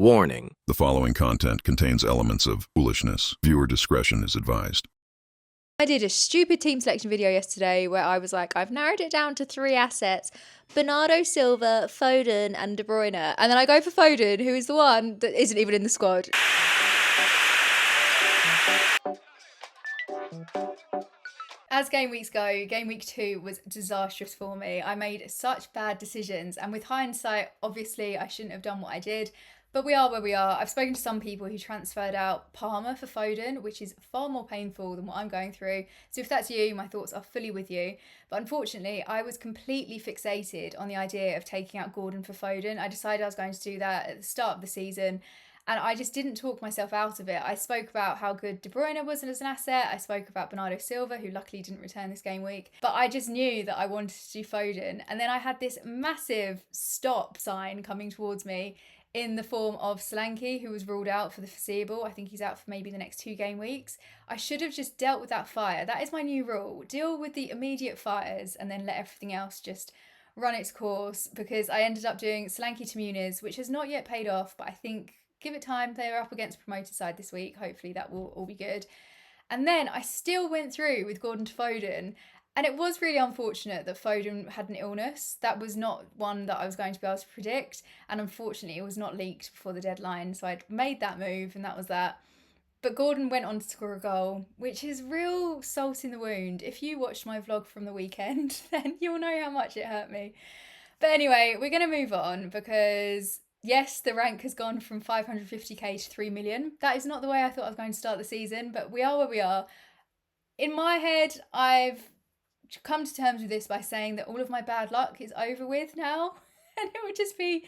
Warning. The following content contains elements of foolishness. Viewer discretion is advised. I did a stupid team selection video yesterday where I was like, I've narrowed it down to 3 assets: Bernardo Silva, Foden and De Bruyne. And then I go for Foden, who is the one that isn't even in the squad. As game weeks go, game week 2 was disastrous for me. I made such bad decisions, and with hindsight, obviously I shouldn't have done what I did. But we are where we are. I've spoken to some people who transferred out Palmer for Foden, which is far more painful than what I'm going through. So if that's you, my thoughts are fully with you. But unfortunately, I was completely fixated on the idea of taking out Gordon for Foden. I decided I was going to do that at the start of the season, and I just didn't talk myself out of it. I spoke about how good De Bruyne was as an asset. I spoke about Bernardo Silva, who luckily didn't return this game week. But I just knew that I wanted to do Foden. And then I had this massive stop sign coming towards me in the form of Solanke, who was ruled out for the foreseeable. I think he's out for maybe the next 2 game weeks. I should have just dealt with that fire. That is my new rule. Deal with the immediate fires and then let everything else just run its course, because I ended up doing Solanke to Muniz, which has not yet paid off, but I think give it time. They're up against promoted side this week. Hopefully that will all be good. And then I still went through with Gordon to Foden. And it was really unfortunate that Foden had an illness. That was not one that I was going to be able to predict. And unfortunately, it was not leaked before the deadline. So I'd made that move, and that was that. But Gordon went on to score a goal, which is real salt in the wound. If you watched my vlog from the weekend, then you'll know how much it hurt me. But anyway, we're going to move on, because yes, the rank has gone from 550k to 3 million. That is not the way I thought I was going to start the season, but we are where we are. In my head, I've come to terms with this by saying that all of my bad luck is over with now, and it would just be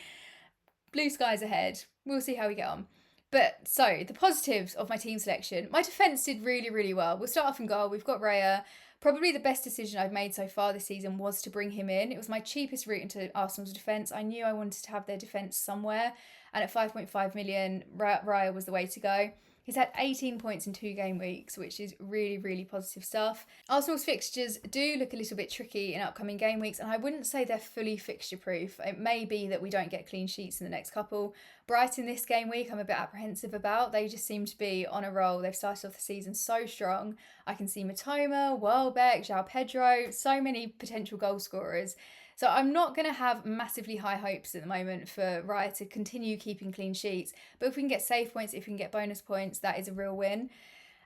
blue skies ahead. We'll see how we get on. But so the positives of my team selection: my defence did really, really well. We'll start off in goal. We've got Raya. Probably the best decision I've made so far this season was to bring him in. It was my cheapest route into Arsenal's defence. I knew I wanted to have their defence somewhere, and at 5.5 million, Raya was the way to go. He's had 18 points in 2 game weeks, which is really, really positive stuff. Arsenal's fixtures do look a little bit tricky in upcoming game weeks, and I wouldn't say they're fully fixture-proof. It may be that we don't get clean sheets in the next couple. Brighton this game week, I'm a bit apprehensive about. They just seem to be on a roll. They've started off the season so strong. I can see Matoma, Welbeck, João Pedro, so many potential goal scorers. So I'm not going to have massively high hopes at the moment for Raya to continue keeping clean sheets. But if we can get save points, if we can get bonus points, that is a real win.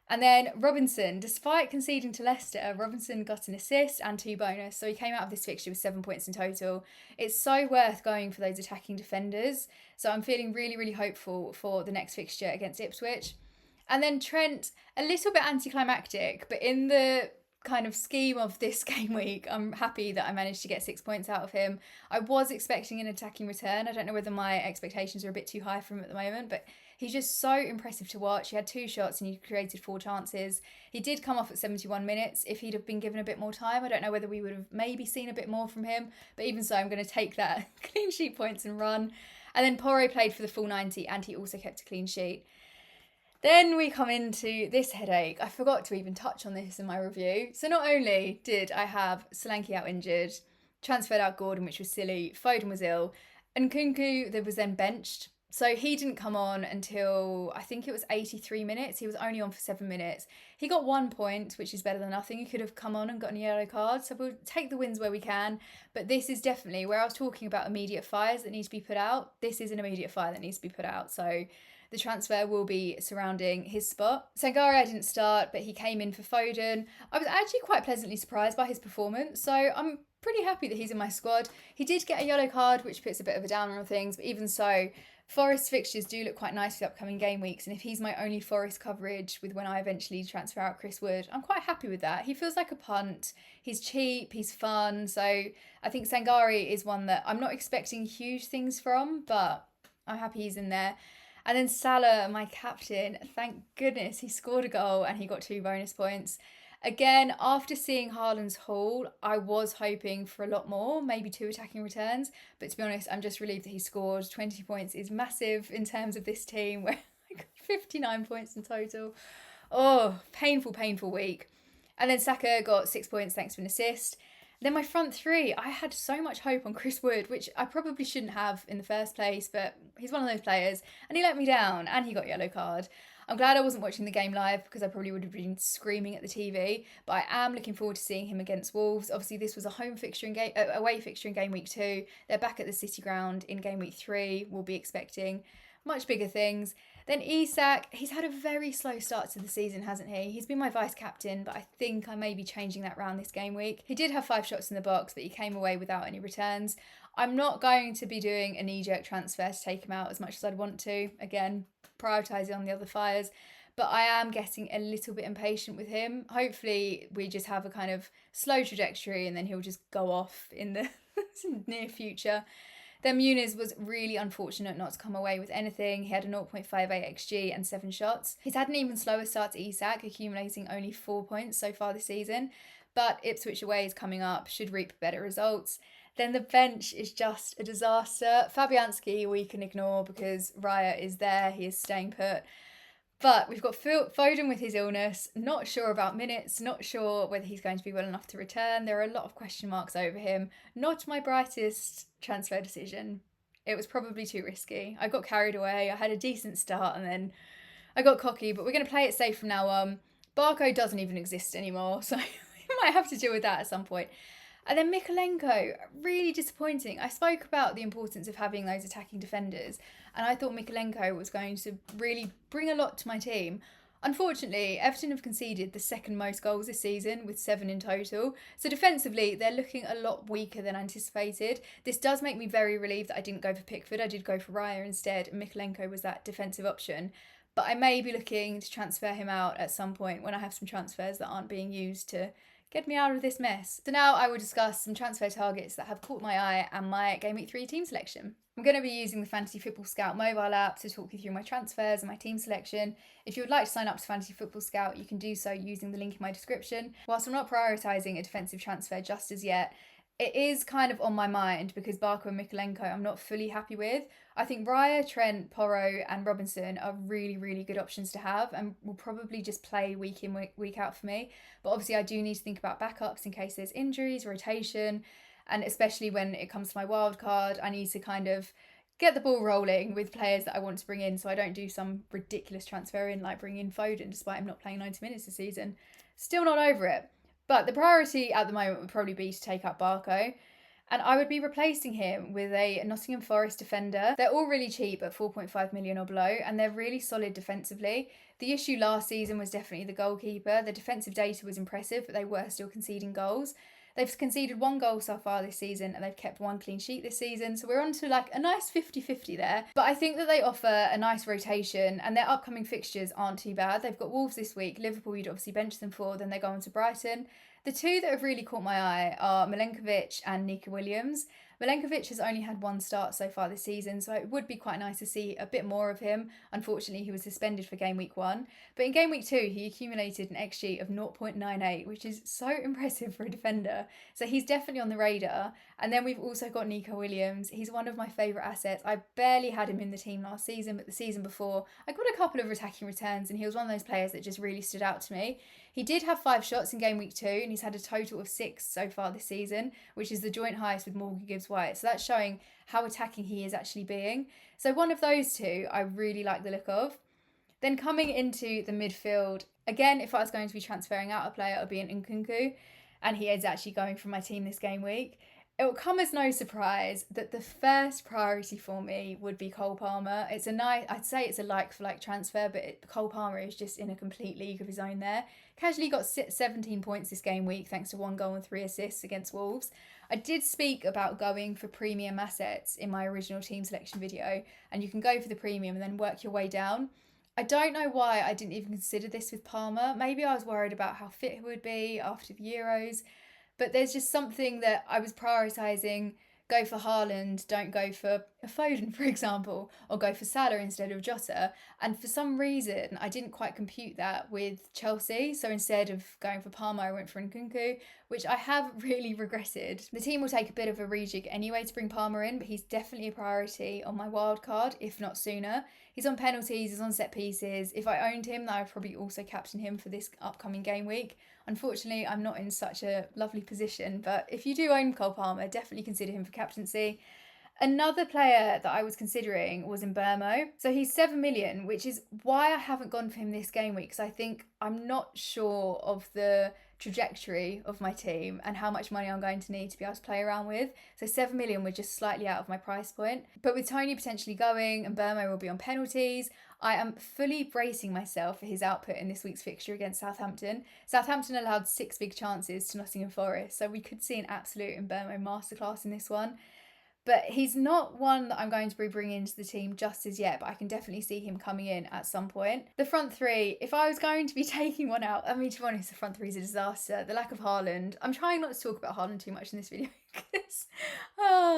And then Robinson, despite conceding to Leicester, Robinson got an assist and 2 bonus. So he came out of this fixture with 7 points in total. It's so worth going for those attacking defenders. So I'm feeling really, really hopeful for the next fixture against Ipswich. And then Trent, a little bit anticlimactic, but in the kind of scheme of this game week, I'm happy that I managed to get 6 points out of him. I was expecting an attacking return. I don't know whether my expectations are a bit too high for him at the moment, but he's just so impressive to watch. He had 2 shots and he created 4 chances. He did come off at 71 minutes. If he'd have been given a bit more time, I don't know whether we would have maybe seen a bit more from him, but even so, I'm going to take that clean sheet points and run. And then Porro played for the full 90 and he also kept a clean sheet. Then we come into this headache. I forgot to even touch on this in my review. So not only did I have Solanke out injured, transferred out Gordon, which was silly, Foden was ill, and Nkunku that was then benched. So he didn't come on until, I think it was 83 minutes. He was only on for 7 minutes. He got 1 point, which is better than nothing. He could have come on and gotten a yellow card. So we'll take the wins where we can. But this is definitely, where I was talking about immediate fires that need to be put out, this is an immediate fire that needs to be put out. So the transfer will be surrounding his spot. Sangare didn't start, but he came in for Foden. I was actually quite pleasantly surprised by his performance, so I'm pretty happy that he's in my squad. He did get a yellow card, which puts a bit of a downer on things, but even so, Forest's fixtures do look quite nice for the upcoming game weeks, and if he's my only Forest coverage with when I eventually transfer out Chris Wood, I'm quite happy with that. He feels like a punt. He's cheap, he's fun, so I think Sangare is one that I'm not expecting huge things from, but I'm happy he's in there. And then Salah, my captain, thank goodness he scored a goal and he got 2 bonus points. Again, after seeing Haaland's haul, I was hoping for a lot more, maybe 2 attacking returns. But to be honest, I'm just relieved that he scored. 20 points is massive in terms of this team, where I got 59 points in total. Oh, painful, painful week. And then Saka got 6 points thanks to an assist. Then my front three, I had so much hope on Chris Wood, which I probably shouldn't have in the first place, but he's one of those players, and he let me down, and he got a yellow card. I'm glad I wasn't watching the game live because I probably would have been screaming at the TV, but I am looking forward to seeing him against Wolves. Obviously, this was a away fixture in game week 2. They're back at the City ground in game week 3. We'll be expecting much bigger things. Then Isak, he's had a very slow start to the season, hasn't he? He's been my vice captain, but I think I may be changing that round this game week. He did have 5 shots in the box, but he came away without any returns. I'm not going to be doing a knee-jerk transfer to take him out as much as I'd want to. Again, prioritising on the other fires. But I am getting a little bit impatient with him. Hopefully we just have a kind of slow trajectory and then he'll just go off in the near future. Then Muniz was really unfortunate not to come away with anything. He had a 0.58 XG and 7 shots. He's had an even slower start to Isak, accumulating only 4 points so far this season. But Ipswich away is coming up, should reap better results. Then the bench is just a disaster. Fabianski we can ignore because Raya is there, he is staying put. But we've got Foden with his illness, not sure about minutes, not sure whether he's going to be well enough to return. There are a lot of question marks over him. Not my brightest transfer decision. It was probably too risky. I got carried away. I had a decent start and then I got cocky, but we're going to play it safe from now on. Barco doesn't even exist anymore, so we might have to deal with that at some point. And then Mykolenko, really disappointing. I spoke about the importance of having those attacking defenders, and I thought Mykolenko was going to really bring a lot to my team. Unfortunately, Everton have conceded the second most goals this season with 7 in total. So defensively, they're looking a lot weaker than anticipated. This does make me very relieved that I didn't go for Pickford. I did go for Raya instead, and Mykolenko was that defensive option. But I may be looking to transfer him out at some point when I have some transfers that aren't being used to get me out of this mess. So now I will discuss some transfer targets that have caught my eye and my Game Week 3 team selection. I'm going to be using the Fantasy Football Scout mobile app to talk you through my transfers and my team selection. If you would like to sign up to Fantasy Football Scout, you can do so using the link in my description. Whilst I'm not prioritising a defensive transfer just as yet, it is kind of on my mind because Barco and Mykolenko I'm not fully happy with. I think Raya, Trent, Porro and Robinson are really, really good options to have and will probably just play week in, week out for me. But obviously I do need to think about backups in case there's injuries, rotation, and especially when it comes to my wild card, I need to kind of get the ball rolling with players that I want to bring in so I don't do some ridiculous transfer in like bringing in Foden despite him not playing 90 minutes this season. Still not over it. But the priority at the moment would probably be to take up Barco. And I would be replacing him with a Nottingham Forest defender. They're all really cheap at 4.5 million or below, and they're really solid defensively. The issue last season was definitely the goalkeeper. The defensive data was impressive, but they were still conceding goals. They've conceded 1 goal so far this season and they've kept 1 clean sheet this season. So we're on to like a nice 50-50 there. But I think that they offer a nice rotation and their upcoming fixtures aren't too bad. They've got Wolves this week. Liverpool you'd obviously bench them for. Then they go on to Brighton. The 2 that have really caught my eye are Milenkovic and Nico Williams. Milenkovic has only had 1 start so far this season, so it would be quite nice to see a bit more of him. Unfortunately, he was suspended for game week 1. But in game week 2, he accumulated an XG of 0.98, which is so impressive for a defender. So he's definitely on the radar. And then we've also got Nico Williams. He's one of my favourite assets. I barely had him in the team last season, but the season before, I got a couple of attacking returns and he was one of those players that just really stood out to me. He did have 5 shots in game week 2 and he's had a total of 6 so far this season, which is the joint highest with Morgan Gibbs-White. So that's showing how attacking he is actually being. So one of those 2 I really like the look of. Then coming into the midfield, again, if I was going to be transferring out a player, it would be an Nkunku, and he is actually going from my team this game week. It will come as no surprise that the first priority for me would be Cole Palmer. I'd say it's a like-for-like transfer, but Cole Palmer is just in a complete league of his own there. Casually got 17 points this game week thanks to 1 goal and 3 assists against Wolves. I did speak about going for premium assets in my original team selection video, and you can go for the premium and then work your way down. I don't know why I didn't even consider this with Palmer. Maybe I was worried about how fit he would be after the Euros. But there's just something that I was prioritising. Go for Haaland, don't go for a Foden, for example, or go for Salah instead of Jota. And for some reason, I didn't quite compute that with Chelsea. So instead of going for Palmer, I went for Nkunku, which I have really regretted. The team will take a bit of a rejig anyway to bring Palmer in, but he's definitely a priority on my wild card, if not sooner. He's on penalties, he's on set pieces. If I owned him, then I'd probably also captain him for this upcoming game week. Unfortunately, I'm not in such a lovely position, but if you do own Cole Palmer, definitely consider him for captaincy. Another player that I was considering was in Burmo. So he's 7 million, which is why I haven't gone for him this game week, because I think I'm not sure of the trajectory of my team and how much money I'm going to need to be able to play around with. So 7 million were just slightly out of my price point. But with Tony potentially going and Burmo will be on penalties, I am fully bracing myself for his output in this week's fixture against Southampton. Southampton allowed 6 big chances to Nottingham Forest, so we could see an absolute Burmo masterclass in this one. But he's not one that I'm going to be bringing into the team just as yet, but I can definitely see him coming in at some point. The front three, if I was going to be taking one out, I mean, to be honest, the front three is a disaster. The lack of Haaland. I'm trying not to talk about Haaland too much in this video because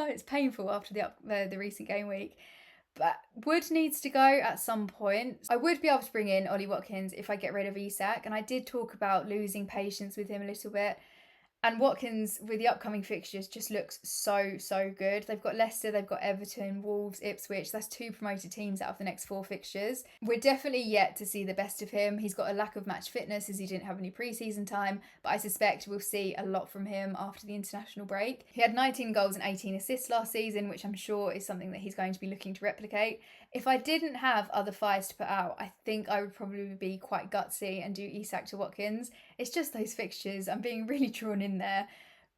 it's painful after the recent game week. But Wood needs to go at some point. I would be able to bring in Ollie Watkins if I get rid of Isak, and I did talk about losing patience with him a little bit. And Watkins, with the upcoming fixtures, just looks so good. They've got Leicester, they've got Everton, Wolves, Ipswich. That's 2 promoted teams out of the next 4 fixtures. We're definitely yet to see the best of him. He's got a lack of match fitness as he didn't have any pre-season time, but I suspect we'll see a lot from him after the international break. He had 19 goals and 18 assists last season, which I'm sure is something that he's going to be looking to replicate. If I didn't have other fives to put out, I think I would probably be quite gutsy and do Isak to Watkins. It's just those fixtures. I'm being really drawn in there.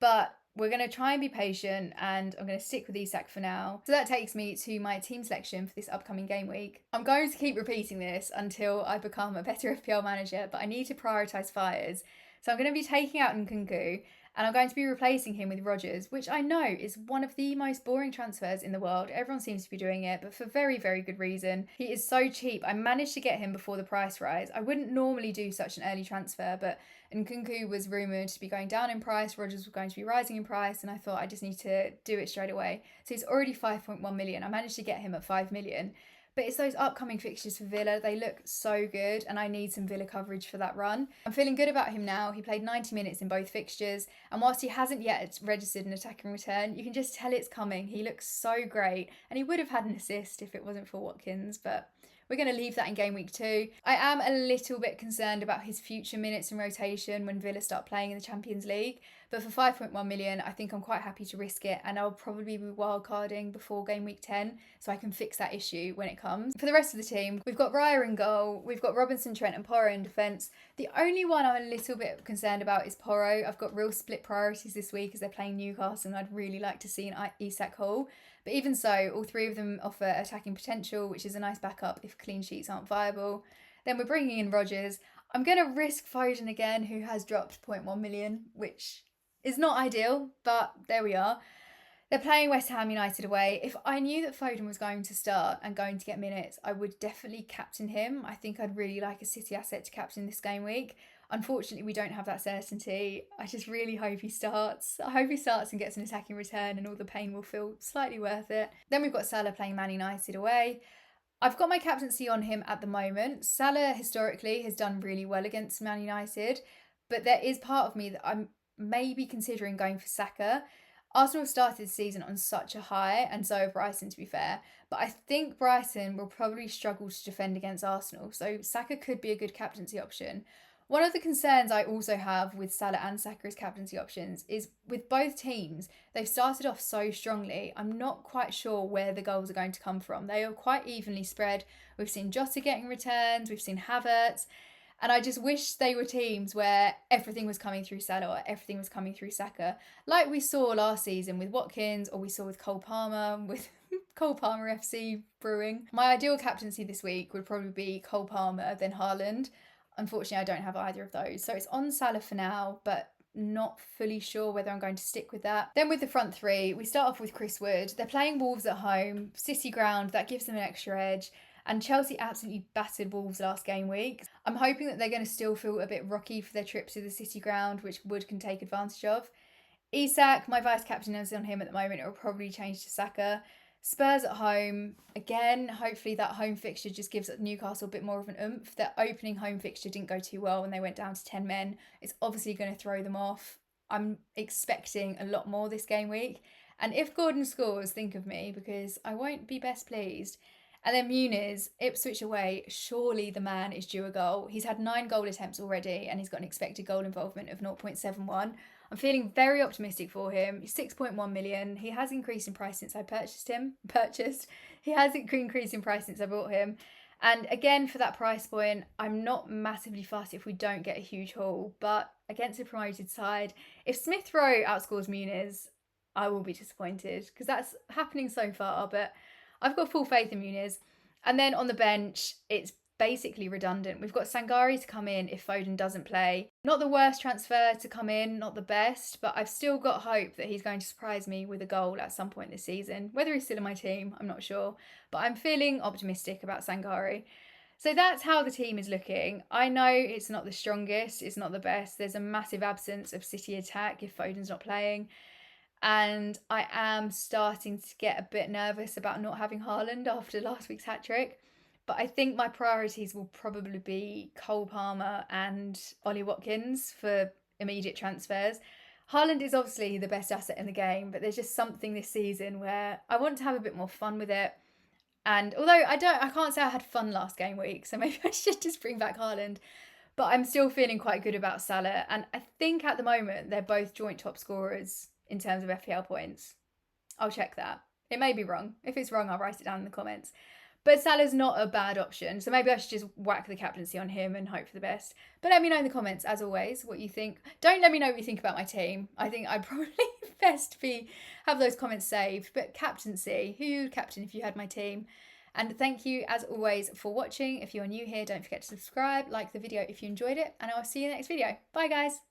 But we're going to try and be patient, and I'm going to stick with Isak for now. So that takes me to my team selection for this upcoming game week. I'm going to keep repeating this until I become a better FPL manager, but I need to prioritise fires. So I'm going to be taking out Nkunku, and I'm going to be replacing him with Rodgers, which I know is one of the most boring transfers in the world. Everyone seems to be doing it, but for very, very good reason. He is so cheap. I managed to get him before the price rise. I wouldn't normally do such an early transfer, but Nkunku was rumoured to be going down in price, Rodgers was going to be rising in price, and I thought I just need to do it straight away. So he's already 5.1 million. I managed to get him at 5 million. But it's those upcoming fixtures for Villa. They look so good, and I need some Villa coverage for that run. I'm feeling good about him now. He played 90 minutes in both fixtures, and whilst he hasn't yet registered an attacking return, you can just tell it's coming. He looks so great, and he would have had an assist if it wasn't for Watkins, but we're going to leave that in game week 2. I am a little bit concerned about his future minutes and rotation when Villa start playing in the Champions League. But for 5.1 million, I think I'm quite happy to risk it, and I'll probably be wildcarding before game week 10 so I can fix that issue when it comes. For the rest of the team, we've got Raya in goal, we've got Robinson, Trent and Porro in defence. The only one I'm a little bit concerned about is Porro. I've got real split priorities this week as they're playing Newcastle, and I'd really like to see an Isak Hall. But even so, all 3 of them offer attacking potential, which is a nice backup if clean sheets aren't viable. Then we're bringing in Rodgers. I'm going to risk Foden again, who has dropped 0.1 million, which is not ideal, but there we are. They're playing West Ham United away. If I knew that Foden was going to start and going to get minutes, I would definitely captain him. I think I'd really like a City asset to captain this game week. Unfortunately, we don't have that certainty. I just really hope he starts. I hope he starts and gets an attacking return, and all the pain will feel slightly worth it. Then we've got Salah playing Man United away. I've got my captaincy on him at the moment. Salah historically has done really well against Man United, but there is part of me that I'm maybe considering going for Saka. Arsenal started the season on such a high, and so have Brighton, to be fair. But I think Brighton will probably struggle to defend against Arsenal, so Saka could be a good captaincy option. One of the concerns I also have with Salah and Saka as captaincy options is with both teams, they've started off so strongly. I'm not quite sure where the goals are going to come from. They are quite evenly spread. We've seen Jota getting returns, we've seen Havertz, and I just wish they were teams where everything was coming through Salah or everything was coming through Saka, like we saw last season with Watkins, or we saw with Cole Palmer, with Cole Palmer FC brewing. My ideal captaincy this week would probably be Cole Palmer, then Haaland. Unfortunately, I don't have either of those. So it's on Salah for now, but not fully sure whether I'm going to stick with that. Then with the front 3, we start off with Chris Wood. They're playing Wolves at home, City ground, that gives them an extra edge. And Chelsea absolutely battered Wolves last game week. I'm hoping that they're going to still feel a bit rocky for their trip to the City ground, which Wood can take advantage of. Isak, my vice captain is on him at the moment. It will probably change to Saka. Spurs at home, again, hopefully that home fixture just gives Newcastle a bit more of an oomph. Their opening home fixture didn't go too well when they went down to 10 men. It's obviously going to throw them off. I'm expecting a lot more this game week. And if Gordon scores, think of me, because I won't be best pleased. And then Muniz, Ipswich away, surely the man is due a goal. He's had 9 goal attempts already and he's got an expected goal involvement of 0.71. I'm feeling very optimistic for him. He's 6.1 million. He has increased in price since I purchased him. He has increased in price since I bought him. And again, for that price point, I'm not massively fussed if we don't get a huge haul. But against a promoted side, if Smith Rowe outscores Muniz, I will be disappointed because that's happening so far. But I've got full faith in Muniz. And then on the bench, it's basically redundant. We've got Sangari to come in if Foden doesn't play. Not the worst transfer to come in, not the best, but I've still got hope that he's going to surprise me with a goal at some point this season. Whether he's still in my team, I'm not sure, but I'm feeling optimistic about Sangari. So that's how the team is looking. I know it's not the strongest, it's not the best. There's a massive absence of City attack if Foden's not playing. And I am starting to get a bit nervous about not having Haaland after last week's hat-trick. But I think my priorities will probably be Cole Palmer and Ollie Watkins for immediate transfers. Haaland is obviously the best asset in the game, but there's just something this season where I want to have a bit more fun with it. And although I can't say I had fun last game week, so maybe I should just bring back Haaland. But I'm still feeling quite good about Salah. And I think at the moment they're both joint top scorers in terms of FPL points. I'll check that. It may be wrong. If it's wrong, I'll write it down in the comments. But Salah's not a bad option, so maybe I should just whack the captaincy on him and hope for the best. But let me know in the comments, as always, what you think. Don't let me know what you think about my team. I think I'd probably best have those comments saved. But captaincy, who you captain if you had my team? And thank you, as always, for watching. If you're new here, don't forget to subscribe, like the video if you enjoyed it, and I'll see you in the next video. Bye, guys.